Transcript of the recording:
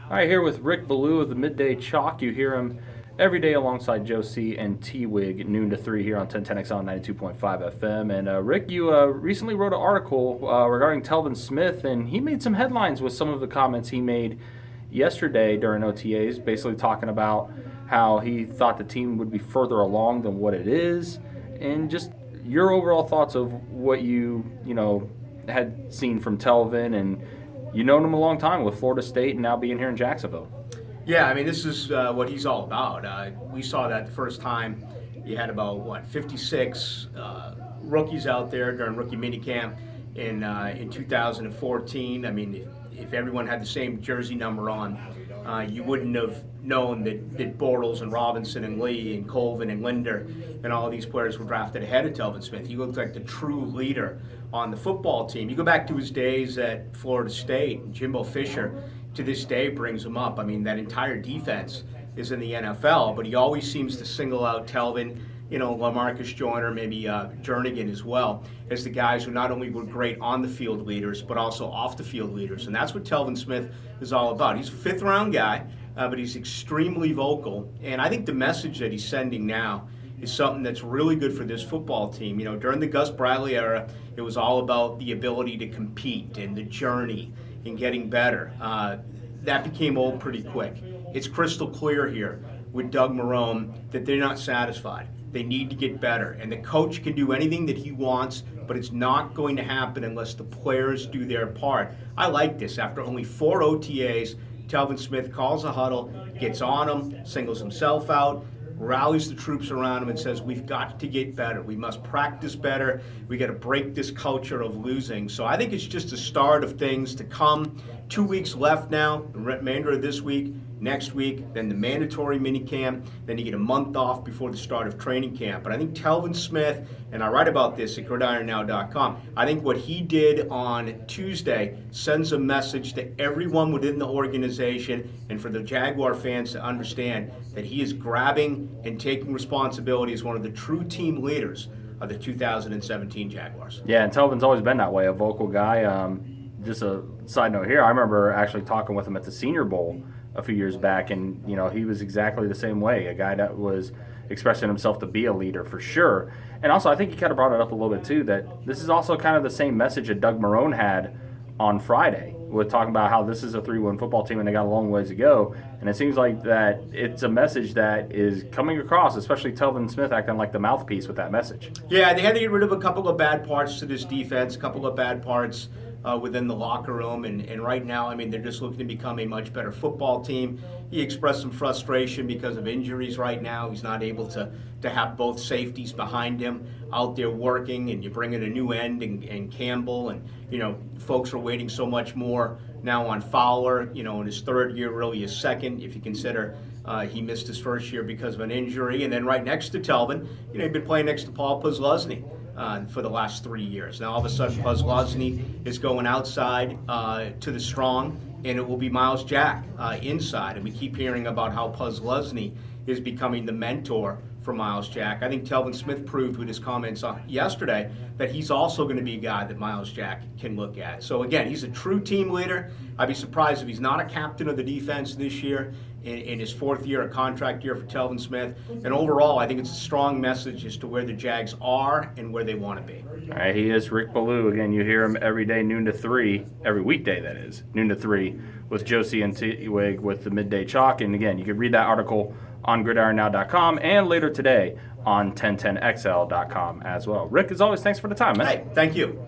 All right, here with Rick Ballou of the Midday Chalk. You hear him every day alongside Joe C. and T-Wig, noon to 3 here on 1010XL 92.5 FM. And Rick, you recently wrote an article regarding Telvin Smith, and he made some headlines with some of the comments he made yesterday during OTAs, basically talking about how he thought the team would be further along than what it is, and just your overall thoughts of what you had seen from Telvin, and you known him a long time with Florida State and now being here in Jacksonville. Yeah, I mean, this is what he's all about. We saw that the first time. You had about, 56 rookies out there during rookie minicamp in 2014. I mean, if everyone had the same jersey number on, you wouldn't have known that Bortles and Robinson and Lee and Colvin and Linder and all of these players were drafted ahead of Telvin Smith. He looked like the true leader on the football team. You go back to his days at Florida State, and Jimbo Fisher to this day brings him up. I mean, that entire defense is in the NFL, but he always seems to single out Telvin, LaMarcus Joyner, maybe Jernigan as well, as the guys who not only were great on the field leaders, but also off the field leaders. And that's what Telvin Smith is all about. He's a fifth round guy, but he's extremely vocal. And I think the message that he's sending now is something that's really good for this football team. During the Gus Bradley era, it was all about the ability to compete and the journey and getting better. That became old pretty quick. It's crystal clear here with Doug Marrone that they're not satisfied. They need to get better. And the coach can do anything that he wants, but it's not going to happen unless the players do their part. I like this. After only 4 OTAs, Telvin Smith calls a huddle, gets on him, singles himself out, rallies the troops around him and says, we've got to get better. We must practice better. We got to break this culture of losing. So I think it's just a start of things to come. 2 weeks left now, the remainder of this week, next week, then the mandatory minicamp, then you get a month off before the start of training camp. But I think Telvin Smith, and I write about this at gridironnow.com, I think what he did on Tuesday sends a message to everyone within the organization and for the Jaguar fans to understand that he is grabbing and taking responsibility as one of the true team leaders of the 2017 Jaguars. Yeah, and Telvin's always been that way, a vocal guy. Just a side note here, I remember actually talking with him at the Senior Bowl a few years back, and he was exactly the same way, a guy that was expressing himself to be a leader for sure. And also I think he kind of brought it up a little bit too, that this is also kind of the same message that Doug Marrone had on Friday with talking about how this is a 3-1 football team and they got a long ways to go. And it seems like that it's a message that is coming across, especially Telvin Smith acting like the mouthpiece with that message. Yeah, they had to get rid of a couple of bad parts to this defense, a couple of bad parts within the locker room, and right now, I mean, they're just looking to become a much better football team. He expressed some frustration because of injuries right now. He's not able to have both safeties behind him out there working, and you bring in a new end and Campbell, and folks are waiting so much more now on Fowler, in his third year, really his second, if you consider he missed his first year because of an injury. And then right next to Telvin, he'd been playing next to Paul Posluszny for the last 3 years. Now all of a sudden Posluszny is going outside to the strong, and it will be Miles Jack inside. And we keep hearing about how Posluszny is becoming the mentor for Miles Jack. I think Telvin Smith proved with his comments yesterday that he's also going to be a guy that Miles Jack can look at. So again, he's a true team leader. I'd be surprised if he's not a captain of the defense this year in his 4th year, a contract year for Telvin Smith. And overall, I think it's a strong message as to where the Jags are and where they want to be. All right, he is Rick Ballou. Again, you hear him every day, noon to 3, every weekday that is, noon to 3, with Josie and T-Wig with the Midday Chalk. And again, you can read that article on gridironnow.com and later today on 1010XL.com as well. Rick, as always, thanks for the time, man. Hey, thank you.